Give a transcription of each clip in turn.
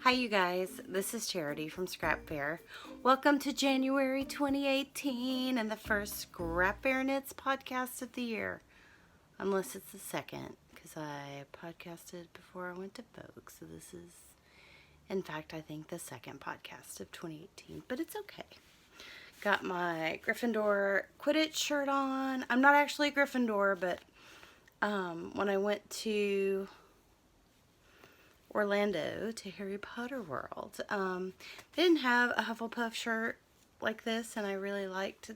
Hi you guys, this is Charity from Scrapfaire. Welcome to January 2018 and the first Scrapfaire Knits podcast of the year. Unless it's the second, because I podcasted before I went to Vogue. So this is, in fact, I think the second podcast of 2018, but it's okay. Got my Gryffindor Quidditch shirt on. I'm not actually a Gryffindor, but when I went to Orlando to Harry Potter World, they didn't have a Hufflepuff shirt like this, and I really liked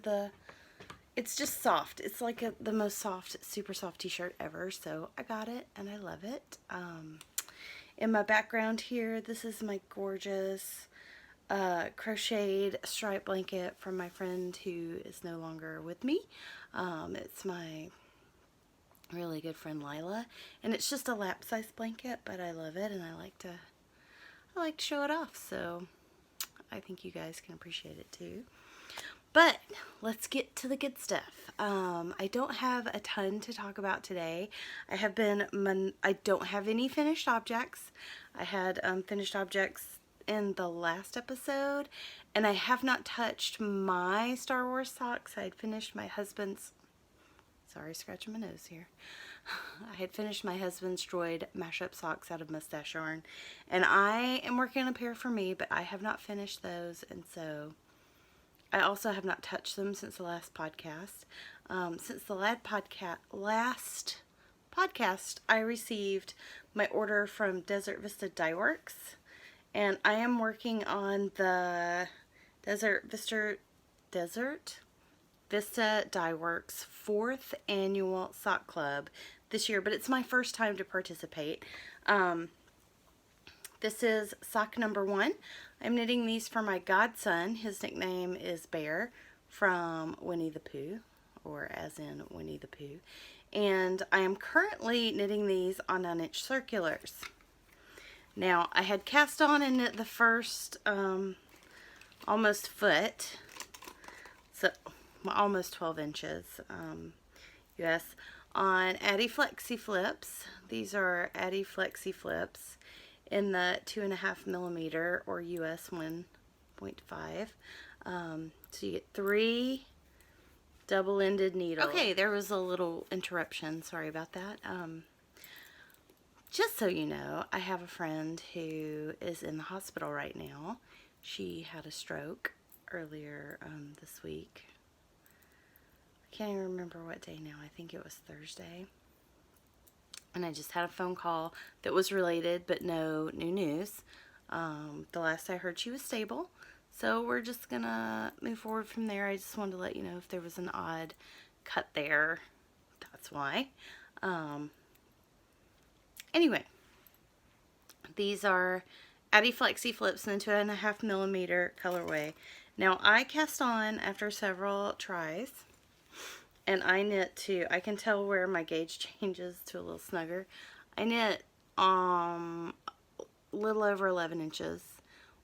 it's just soft. It's like the most soft, super soft t-shirt ever, so I got it, and I love it. In my background here, this is my gorgeous crocheted stripe blanket from my friend who is no longer with me. It's my really good friend Lila, and it's just a lap size blanket, but I love it, and I like to show it off, so I think you guys can appreciate it too. But let's get to the good stuff. I don't have a ton to talk about today. I don't have any finished objects. I had finished objects in the last episode, and I have not touched my Star Wars socks. I had finished my husband's, sorry, scratching my nose here. I had finished my husband's droid mashup socks out of mustache yarn, and I am working on a pair for me, but I have not finished those, and so I also have not touched them since the last podcast. Since the last podcast, I received my order from Desert Vista Dye Works, and I am working on the Desert Vista Dye Works 4th annual sock club this year, but it's my first time to participate. This is sock number 1. I'm knitting these for my godson. His nickname is Bear from Winnie the Pooh, or as in Winnie the Pooh. And I am currently knitting these on 9-inch circulars. Now, I had cast on and knit the first almost foot, so almost 12 inches, yes, on Addy Flexi Flips. These are Addy Flexi Flips in the 2.5 millimeter or US 1.5. So you get 3 double-ended needles. Okay, there was a little interruption. Sorry about that. Just so you know, I have a friend who is in the hospital right now. She had a stroke earlier this week. I can't even remember what day now. I think it was Thursday. And I just had a phone call that was related, but no new news. The last I heard, she was stable. So we're just going to move forward from there. I just wanted to let you know if there was an odd cut there. That's why. Anyway, these are Addy Flexi Flips in the 2.5 millimeter colorway. Now, I cast on after several tries. And I knit to, I can tell where my gauge changes to a little snugger. I knit a little over 11 inches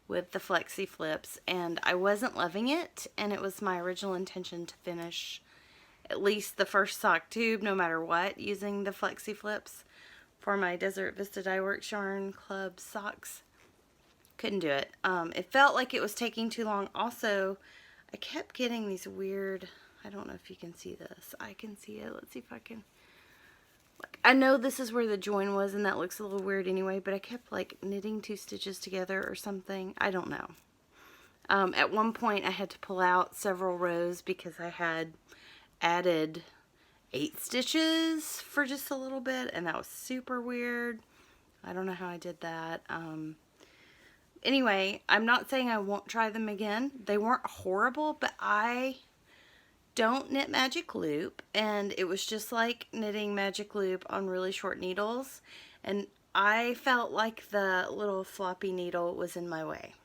with the Flexi Flips, and I wasn't loving it, and it was my original intention to finish at least the first sock tube, no matter what, using the Flexi Flips for my Desert Vista Dye Works Yarn Club socks. Couldn't do it. It felt like it was taking too long. Also, I kept getting these weird, I don't know if you can see this. I can see it. Let's see if I can. Like, I know this is where the join was, and that looks a little weird anyway, but I kept like knitting 2 stitches together or something. I don't know. At one point, I had to pull out several rows because I had added 8 stitches for just a little bit, and that was super weird. I don't know how I did that. Anyway, I'm not saying I won't try them again. They weren't horrible, but I don't knit magic loop, and it was just like knitting magic loop on really short needles, and I felt like the little floppy needle was in my way.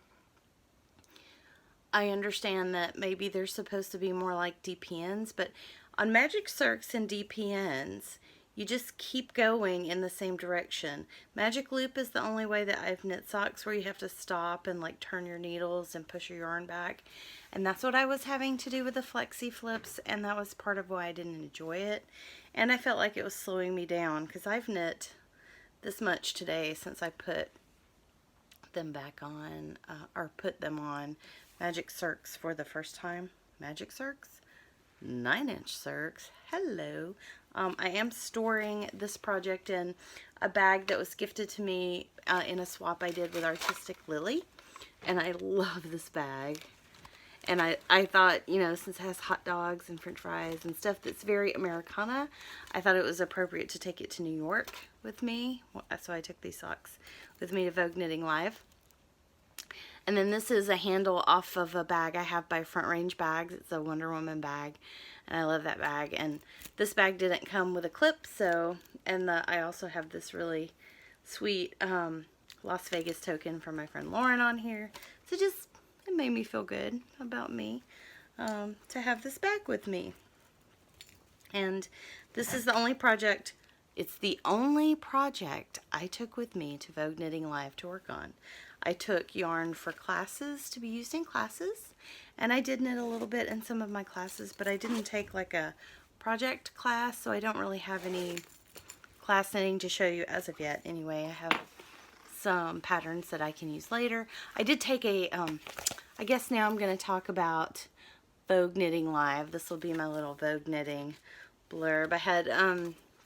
I understand that maybe they're supposed to be more like DPNs, but on magic circs and DPNs, you just keep going in the same direction. Magic loop is the only way that I've knit socks where you have to stop and like turn your needles and push your yarn back. And that's what I was having to do with the Flexi Flips, and that was part of why I didn't enjoy it. And I felt like it was slowing me down because I've knit this much today since I put them back on, or put them on Magic Circs for the first time. Magic Circs? 9-inch Circs. Hello. I am storing this project in a bag that was gifted to me in a swap I did with Artistic Lily. And I love this bag. And I thought, you know, since it has hot dogs and french fries and stuff that's very Americana, I thought it was appropriate to take it to New York with me. So I took these socks with me to Vogue Knitting Live. And then this is a handle off of a bag I have by Front Range Bags. It's a Wonder Woman bag, and I love that bag. And this bag didn't come with a clip, so, and I also have this really sweet Las Vegas token from my friend Lauren on here. So just, it made me feel good about me to have this bag with me. And this is the only project, it's the only project I took with me to Vogue Knitting Live to work on. I took yarn for classes, to be used in classes, and I did knit a little bit in some of my classes, but I didn't take like a project class, so I don't really have any class knitting to show you as of yet. Anyway, I have some patterns that I can use later. I did take a, I guess now I'm going to talk about Vogue Knitting Live. This will be my little Vogue Knitting blurb. I had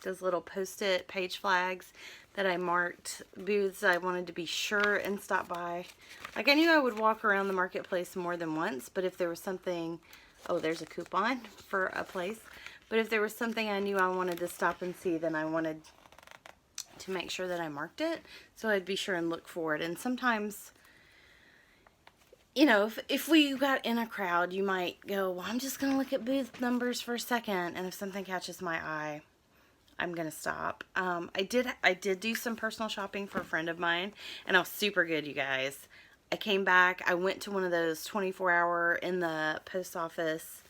those little post-it page flags that I marked booths I wanted to be sure and stop by. Like, I knew I would walk around the marketplace more than once, but if there was something, oh, there's a coupon for a place. But if there was something I knew I wanted to stop and see, then I wanted to make sure that I marked it, so I'd be sure and look for it. And sometimes, you know, if we got in a crowd, you might go, well, I'm just going to look at booth numbers for a second, and if something catches my eye, I'm going to stop. I did do some personal shopping for a friend of mine, and I was super good, you guys. I came back, I went to one of those 24-hour in the post office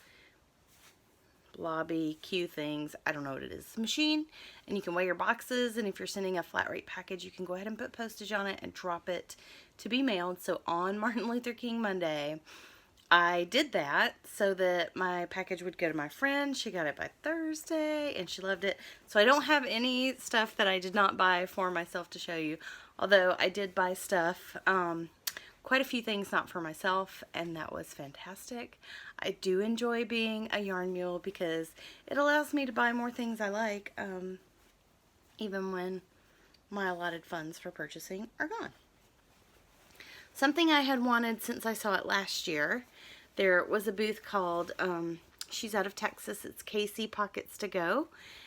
lobby queue things. I don't know what it is. It's a machine, and you can weigh your boxes, and if you're sending a flat rate package, you can go ahead and put postage on it and drop it to be mailed. So on Martin Luther King Monday, I did that so that my package would go to my friend. She got it by Thursday and she loved it. So I don't have any stuff that I did not buy for myself to show you, although I did buy stuff, quite a few things not for myself, and that was fantastic. I do enjoy being a yarn mule because it allows me to buy more things I like, even when my allotted funds for purchasing are gone. Something I had wanted since I saw it last year, there was a booth called, she's out of Texas, it's Casey Pockets to Go,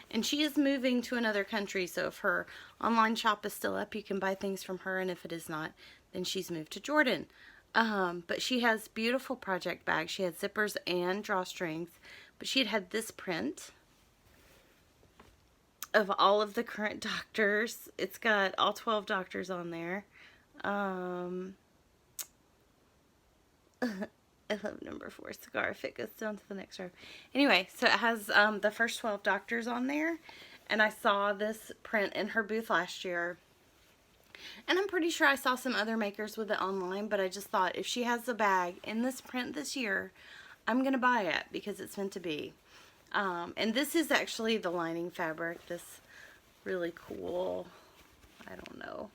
and she is moving to another country, so if her online shop is still up, you can buy things from her, and if it is not, then she's moved to Jordan. But she has beautiful project bags. She had zippers and drawstrings, but she had this print of all of the current doctors. It's got all 12 doctors on there. I love number 4 cigar if it goes down to the next row. Anyway, so it has the first 12 doctors on there, and I saw this print in her booth last year, and I'm pretty sure I saw some other makers with it online, but I just thought if she has a bag in this print this year, I'm gonna buy it because it's meant to be. And this is actually the lining fabric, this really cool, I don't know,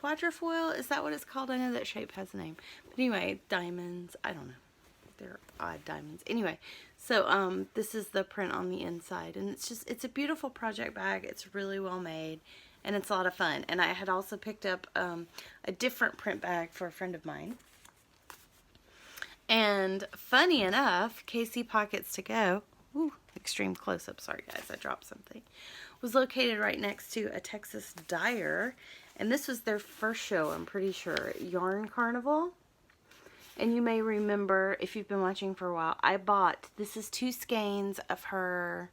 quadrifoil, is that what it's called? I know that shape has a name. But anyway, diamonds, I don't know. They're odd diamonds. Anyway, so this is the print on the inside, and it's a beautiful project bag. It's really well made, and it's a lot of fun. And I had also picked up a different print bag for a friend of mine. And funny enough, Casey Pockets to Go, ooh, extreme close-up, sorry guys, I dropped something, was located right next to a Texas dyer. And this was their first show, I'm pretty sure, Yarn Carnival. And you may remember, if you've been watching for a while, I bought, this is 2 skeins of her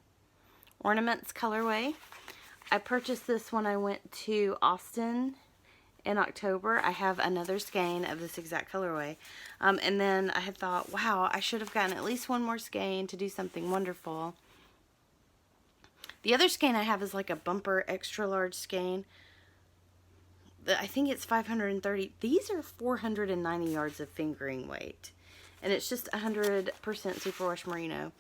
Ornaments colorway. I purchased this when I went to Austin in October. I have another skein of this exact colorway. And then I had thought, wow, I should have gotten at least one more skein to do something wonderful. The other skein I have is like a bumper extra large skein. I think it's 530. These are 490 yards of fingering weight. And it's just 100% superwash merino.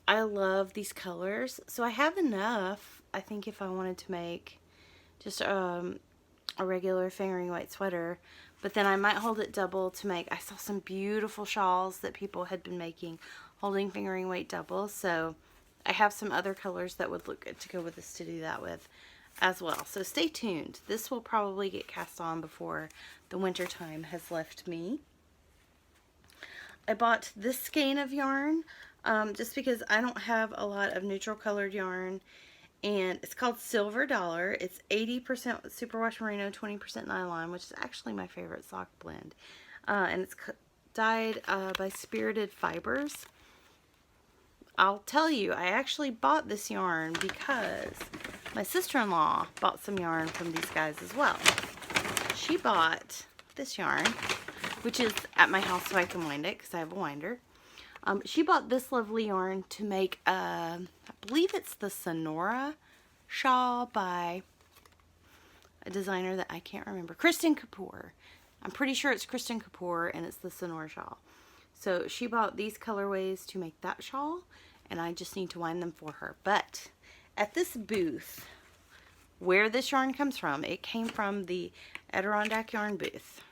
I love these colors. So I have enough, I think, if I wanted to make just a regular fingering weight sweater. But then I might hold it double to make, I saw some beautiful shawls that people had been making holding fingering weight double. So I have some other colors that would look good to go with this to do that with as well. So stay tuned. This will probably get cast on before the winter time has left me. I bought this skein of yarn just because I don't have a lot of neutral colored yarn, and it's called Silver Dollar. It's 80% superwash merino, 20% nylon, which is actually my favorite sock blend. And it's dyed by Spirited Fibers. I'll tell you, I actually bought this yarn because my sister-in-law bought some yarn from these guys as well. She bought this yarn, which is at my house so I can wind it because I have a winder. She bought this lovely yarn to make, I believe it's the Sonora shawl by a designer that I can't remember. Kristen Kapoor. I'm pretty sure it's Kristen Kapoor, and it's the Sonora shawl. So she bought these colorways to make that shawl, and I just need to wind them for her. But at this booth, where this yarn comes from, it came from the Adirondack Yarn booth.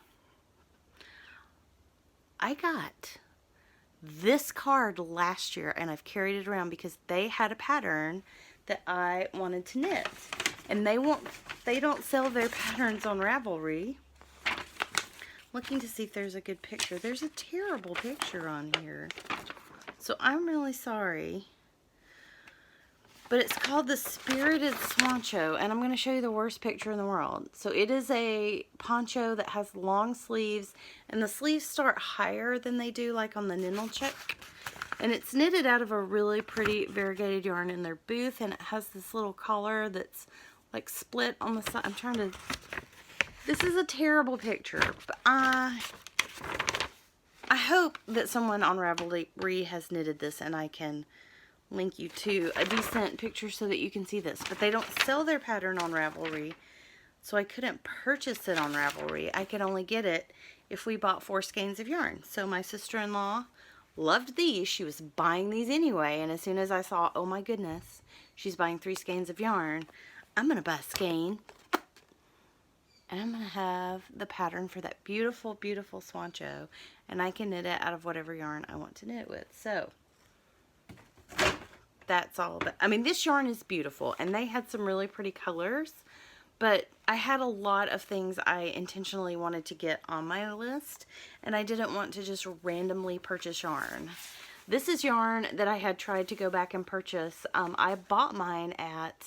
I got this card last year, and I've carried it around because they had a pattern that I wanted to knit, and they don't sell their patterns on Ravelry. Looking to see if there's a good picture. There's a terrible picture on here, so I'm really sorry. But it's called the Spirited Swancho, and I'm going to show you the worst picture in the world. So it is a poncho that has long sleeves, and the sleeves start higher than they do like on the Ninelchuk. And it's knitted out of a really pretty variegated yarn in their booth, and it has this little collar that's like split on the side. I'm trying to... This is a terrible picture, but I hope that someone on Ravelry has knitted this, and I can link you to a decent picture so that you can see this. But they don't sell their pattern on Ravelry, so I couldn't purchase it on Ravelry. I could only get it if we bought 4 skeins of yarn. So my sister-in-law loved these. She was buying these anyway, and as soon as I saw, oh my goodness, she's buying 3 skeins of yarn, I'm gonna buy a skein, and I'm gonna have the pattern for that beautiful, beautiful Swancho, and I can knit it out of whatever yarn I want to knit with. So that's all about. I mean, this yarn is beautiful, and they had some really pretty colors, but I had a lot of things I intentionally wanted to get on my list, and I didn't want to just randomly purchase yarn. This is yarn that I had tried to go back and purchase. I bought mine at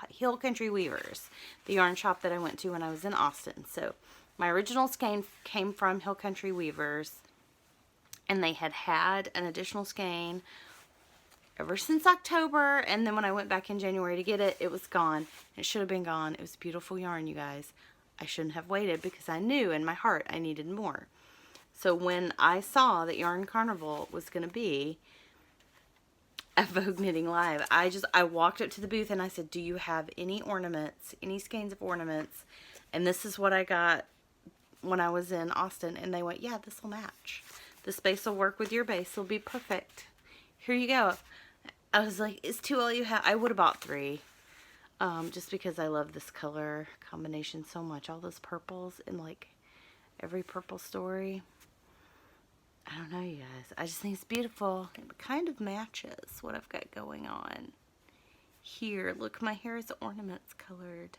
Hill Country Weavers, the yarn shop that I went to when I was in Austin. So my original skein came from Hill Country Weavers, and they had an additional skein ever since October, and then when I went back in January to get it, it was gone. It should have been gone. It was beautiful yarn, you guys. I shouldn't have waited because I knew in my heart I needed more. So when I saw that Yarn Carnival was going to be at Vogue Knitting Live, I walked up to the booth and I said, do you have any ornaments, any skeins of ornaments? And this is what I got when I was in Austin, and they went, yeah, this will match. This base will work with your base. It'll be perfect. Here you go. I was like, it's 2 all you have. I would have bought 3. Just because I love this color combination so much. All those purples in like every purple story. I don't know, you guys. I just think it's beautiful. It kind of matches what I've got going on here. Look, my hair is ornaments colored.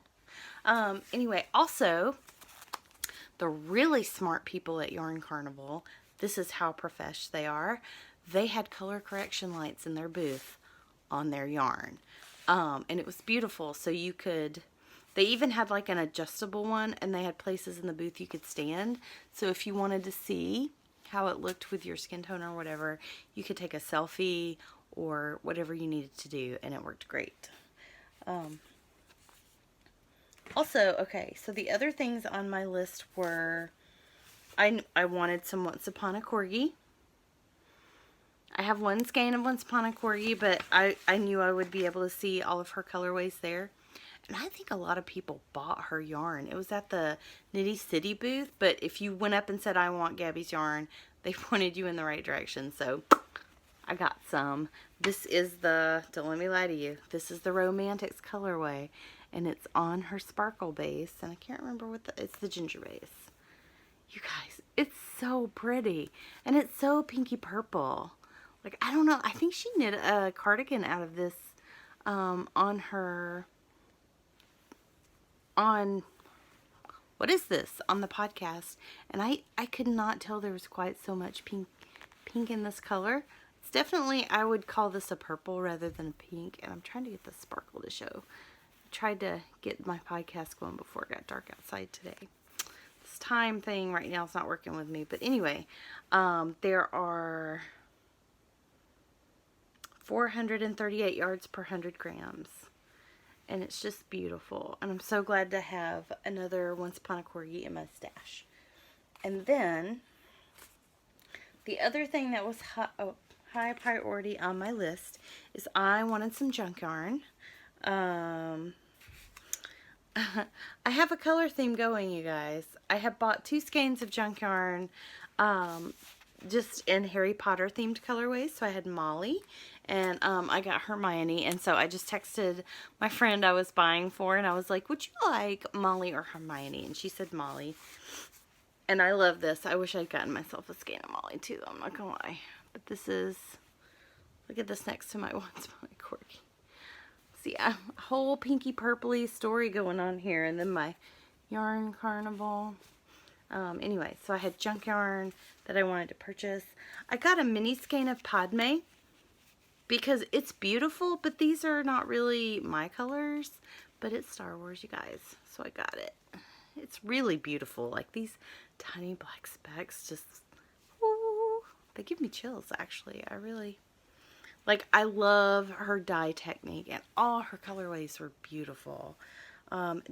Anyway, also, the really smart people at Yarn Carnival, this is how profesh they are. They had color correction lights in their booth on their yarn. And it was beautiful. So you could, they even had like an adjustable one, and they had places in the booth you could stand. So if you wanted to see how it looked with your skin tone or whatever, you could take a selfie or whatever you needed to do, and it worked great. Also, okay, so the other things on my list were, I wanted some Once Upon a Corgi. I have 1 skein of Once Upon a Corgi, but I knew I would be able to see all of her colorways there. And I think a lot of people bought her yarn. It was at the Nitty City booth, but if you went up and said, I want Gabby's yarn, they pointed you in the right direction. So I got some. This is the, don't let me lie to you, this is the Romantics colorway, and it's on her sparkle base, and I can't remember what it's the ginger base. You guys, it's so pretty, and it's so pinky purple. Like, I don't know, I think she knit a cardigan out of this on what is this, on the podcast, and I could not tell there was quite so much pink in this color. It's definitely, I would call this a purple rather than a pink, and I'm trying to get the sparkle to show. I tried to get my podcast going before it got dark outside today. This time thing right now is not working with me, but anyway, there are 438 yards per 100 grams. And it's just beautiful. And I'm so glad to have another Once Upon a Corgi in my stash. And then, the other thing that was high priority on my list is I wanted some junk yarn. I have a color theme going, you guys. I have bought 2 skeins of junk yarn just in Harry Potter themed colorways. So I had Molly and I got Hermione, and so I just texted my friend I was buying for, and I was like, would you like Molly or Hermione? And she said Molly. And I love this. I wish I'd gotten myself a skein of Molly too, I'm not gonna lie. But this is, look at this next to my Once Upon a Corgi. See, a whole pinky purpley story going on here, and then my yarn carnival. Anyway, so I had junk yarn that I wanted to purchase. I got a mini skein of Padme because it's beautiful, but these are not really my colors, but it's Star Wars, you guys, so I got it. It's really beautiful. Like, these tiny black specks just, ooh, they give me chills, actually. I really, like, I love her dye technique, and all her colorways were beautiful.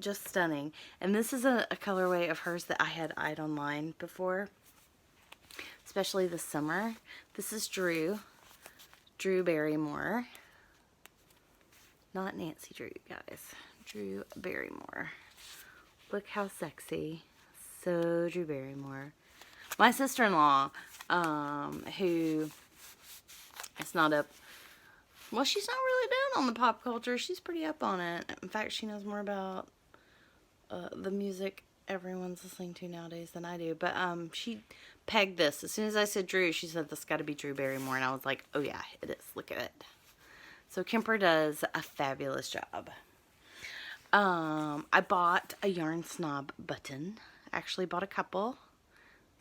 Just stunning. And this is a colorway of hers that I had eyed online before, especially this summer. This is Drew Barrymore. Not Nancy Drew, guys. Drew Barrymore. Look how sexy. So Drew Barrymore. My sister-in-law, who is not up, well, she's not really down on the pop culture. She's pretty up on it. In fact, she knows more about the music everyone's listening to nowadays than I do. But she pegged this. As soon as I said Drew, she said, this got to be Drew Barrymore. And I was like, oh yeah, it is. Look at it. So Kemper does a fabulous job. I bought a Yarn Snob button. Actually bought a couple.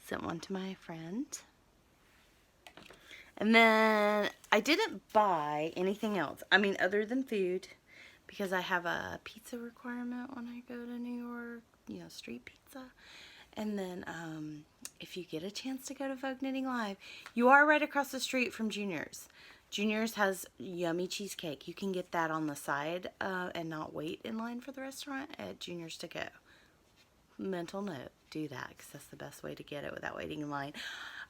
Sent one to my friend. And then I didn't buy anything else. I mean, other than food, because I have a pizza requirement when I go to New York, you know, street pizza. And then if you get a chance to go to Vogue Knitting Live, you are right across the street from Junior's. Junior's has yummy cheesecake. You can get that on the side and not wait in line for the restaurant at Junior's to go. Mental note, do that, because that's the best way to get it without waiting in line.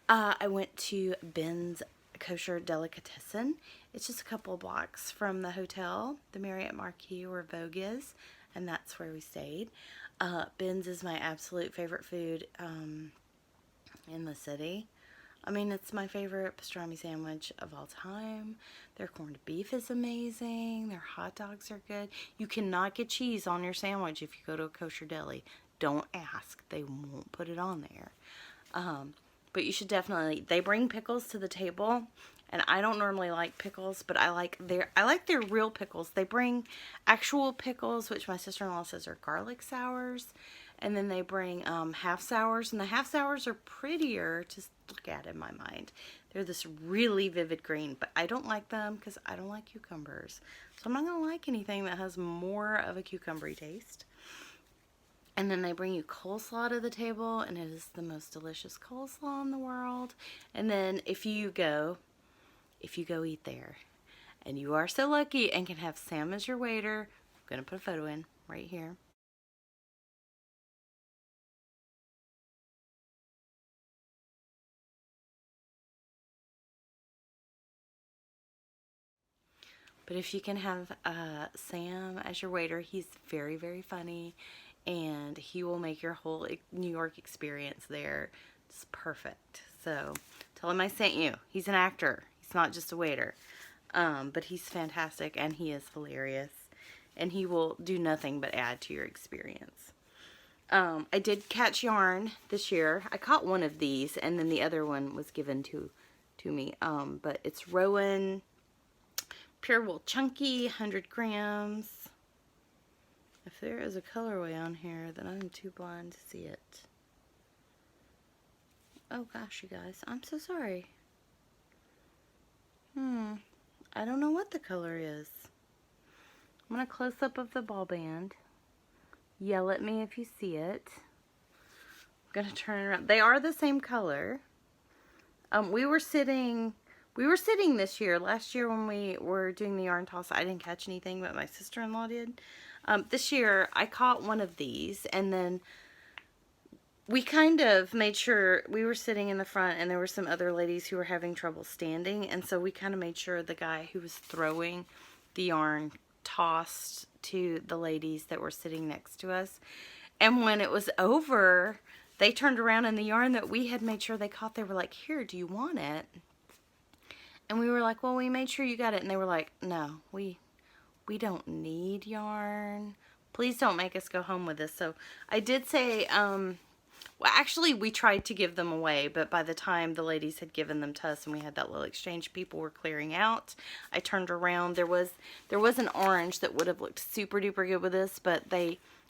I went to Ben's Kosher Delicatessen. It's just a couple of blocks from the hotel, the Marriott Marquis where Vogue is, and that's where we stayed. Ben's is my absolute favorite food in the city. I mean, it's my favorite pastrami sandwich of all time. Their corned beef is amazing. Their hot dogs are good. You cannot get cheese on your sandwich if you go to a kosher deli. Don't ask. They won't put it on there. But you should definitely, they bring pickles to the table, and I don't normally like pickles, but I like their real pickles. They bring actual pickles, which my sister-in-law says are garlic sours, and then they bring half sours, and the half sours are prettier to look at in my mind. They're this really vivid green, but I don't like them because I don't like cucumbers. So I'm not going to like anything that has more of a cucumbery taste. And then they bring you coleslaw to the table, and it is the most delicious coleslaw in the world. And then if you go eat there, and you are so lucky and can have Sam as your waiter, I'm going to put a photo in right here. But if you can have Sam as your waiter, he's very, very funny. And he will make your whole New York experience there just perfect. So tell him I sent you. He's an actor. He's not just a waiter. But he's fantastic, and he is hilarious. And he will do nothing but add to your experience. I did catch yarn this year. I caught one of these, and then the other one was given to me. But it's Rowan Pure Wool Chunky, 100 grams. If there is a colorway on here, then I'm too blind to see it. Oh gosh, you guys, I'm so sorry. I don't know what the color is. I'm going to close up of the ball band. Yell at me if you see it. I'm going to turn it around. They are the same color. We were sitting this year. Last year when we were doing the yarn toss, I didn't catch anything, but my sister-in-law did. This year, I caught one of these, and then we kind of made sure we were sitting in the front, and there were some other ladies who were having trouble standing, and so we kind of made sure the guy who was throwing the yarn tossed to the ladies that were sitting next to us. And when it was over, they turned around, and the yarn that we had made sure they caught, they were like, "Here, do you want it?" And we were like, "Well, we made sure you got it." And they were like, "No, we don't need yarn. Please don't make us go home with this." So I did say, well, actually, we tried to give them away, but by the time the ladies had given them to us and we had that little exchange, people were clearing out. I turned around. There was an orange that would have looked super duper good with this, but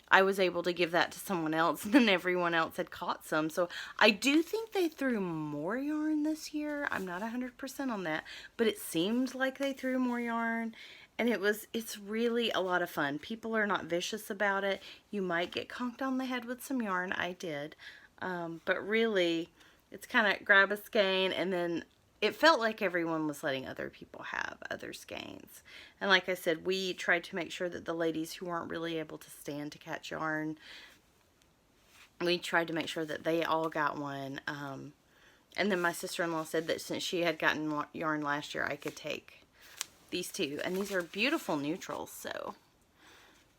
I was able to give that to someone else, and then everyone else had caught some. So I do think they threw more yarn this year. I'm not 100% on that, but it seemed like they threw more yarn. And it's really a lot of fun. People are not vicious about it. You might get conked on the head with some yarn. I did. But really, it's kind of grab a skein, and then it felt like everyone was letting other people have other skeins. And like I said, we tried to make sure that the ladies who weren't really able to stand to catch yarn, we tried to make sure that they all got one. And then my sister-in-law said that since she had gotten yarn last year, I could take these two, and these are beautiful neutrals, so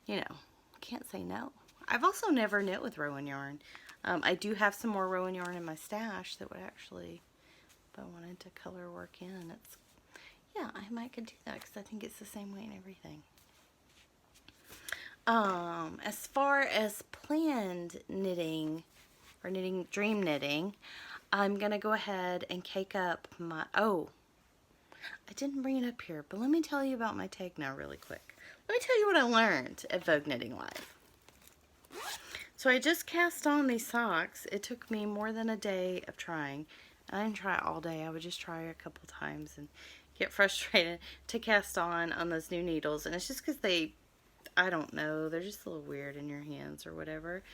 you know, can't say no. I've also never knit with Rowan yarn. I do have some more Rowan yarn in my stash that would actually, if I wanted to color work in, yeah, I might could do that because I think it's the same way and everything. As far as planned knitting or dream knitting, I'm gonna go ahead and cake up my, I didn't bring it up here, but let me tell you about my Tegna really quick. Let me tell you what I learned at Vogue Knitting Live. So I just cast on these socks. It took me more than a day of trying. I didn't try all day. I would just try a couple times and get frustrated to cast on those new needles. And it's just because I don't know, they're just a little weird in your hands or whatever.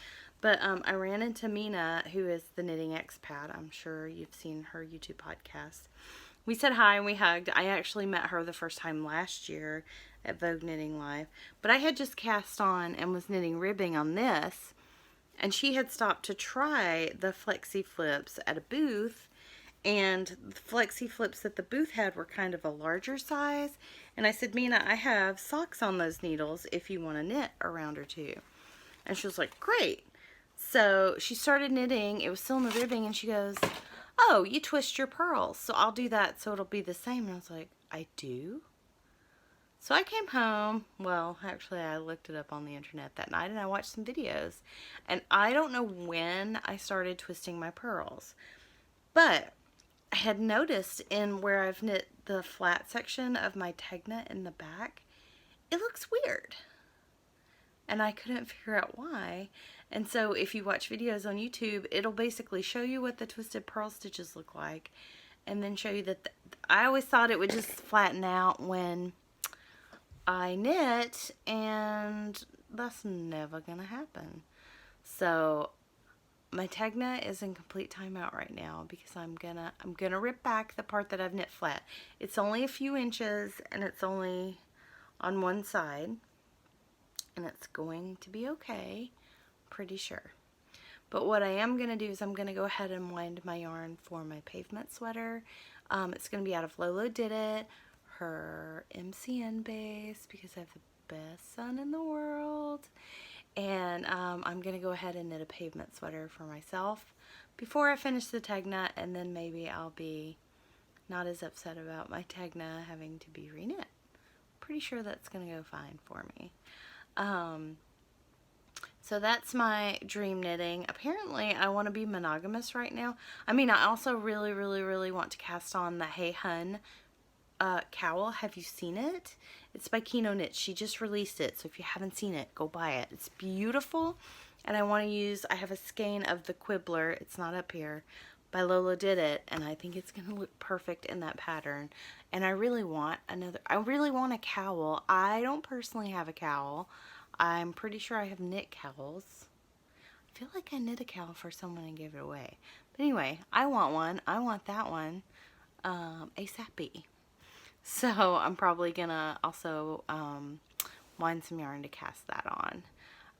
But I ran into Mina, who is the Knitting Expat. I'm sure you've seen her YouTube podcast. We said hi and we hugged. I actually met her the first time last year at Vogue Knitting Live. But I had just cast on and was knitting ribbing on this. And she had stopped to try the Flexi Flips at a booth. And the Flexi Flips that the booth had were kind of a larger size. And I said, "Mina, I have socks on those needles if you want to knit a round or two." And she was like, "Great." So she started knitting. It was still in the ribbing, and she goes, "Oh, you twist your purls, so I'll do that so it'll be the same." And I was like, "I do?" So I came home. Well, actually, I looked it up on the internet that night, and I watched some videos. And I don't know when I started twisting my purls, but I had noticed in where I've knit the flat section of my Tegna in the back, it looks weird. And I couldn't figure out why. And so if you watch videos on YouTube, it'll basically show you what the twisted purl stitches look like, and then show you that I always thought it would just flatten out when I knit, and that's never gonna happen. So my Tegna is in complete timeout right now because I'm gonna rip back the part that I've knit flat. It's only a few inches, and it's only on one side, and it's going to be okay, pretty sure. But what I am going to do is I'm going to go ahead and wind my yarn for my pavement sweater. It's going to be out of Lolo Did It, her MCN base, because I have the best son in the world. And I'm going to go ahead and knit a pavement sweater for myself before I finish the Tegna, and then maybe I'll be not as upset about my Tegna having to be reknit. Pretty sure that's going to go fine for me. So that's my dream knitting. Apparently, I want to be monogamous right now. I mean, I also really, really, really want to cast on the Hey Hun cowl. Have you seen it? It's by Kino Knits. She just released it, so if you haven't seen it, go buy it. It's beautiful, and I have a skein of the Quibbler, it's not up here, by Lola Did It, and I think it's going to look perfect in that pattern. And I really want a cowl. I don't personally have a cowl. I'm pretty sure I have knit cowls. I feel like I knit a cowl for someone and gave it away. But anyway, I want one. I want that one ASAP. So I'm probably gonna also wind some yarn to cast that on.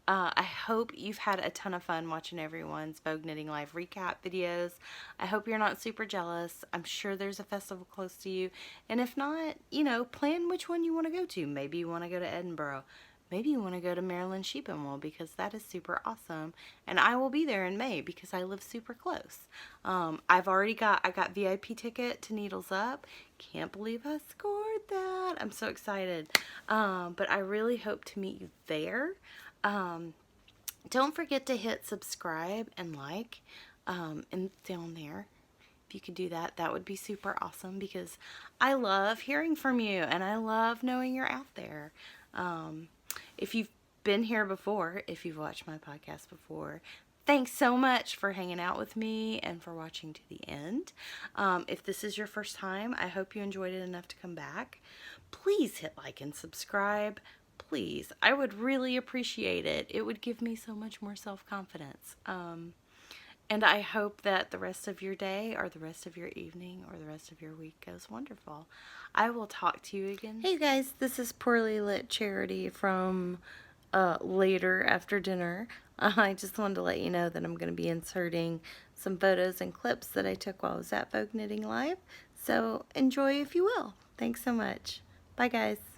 I hope you've had a ton of fun watching everyone's Vogue Knitting Live recap videos. I hope you're not super jealous. I'm sure there's a festival close to you. And if not, you know, plan which one you want to go to. Maybe you want to go to Edinburgh. Maybe you want to go to Maryland Sheep and Wool, because that is super awesome. And I will be there in May because I live super close. I got VIP ticket to Needles Up. Can't believe I scored that. I'm so excited. But I really hope to meet you there. Don't forget to hit subscribe and like and down there. If you could do that, that would be super awesome, because I love hearing from you and I love knowing you're out there. If you've been here before, if you've watched my podcast before, thanks so much for hanging out with me and for watching to the end. If this is your first time, I hope you enjoyed it enough to come back. Please hit like and subscribe. Please. I would really appreciate it. It would give me so much more self-confidence. And I hope that the rest of your day or the rest of your evening or the rest of your week goes wonderful. I will talk to you again. Hey guys, this is Poorly Lit Charity from later after dinner. I just wanted to let you know that I'm going to be inserting some photos and clips that I took while I was at Vogue Knitting Live. So enjoy if you will. Thanks so much. Bye guys.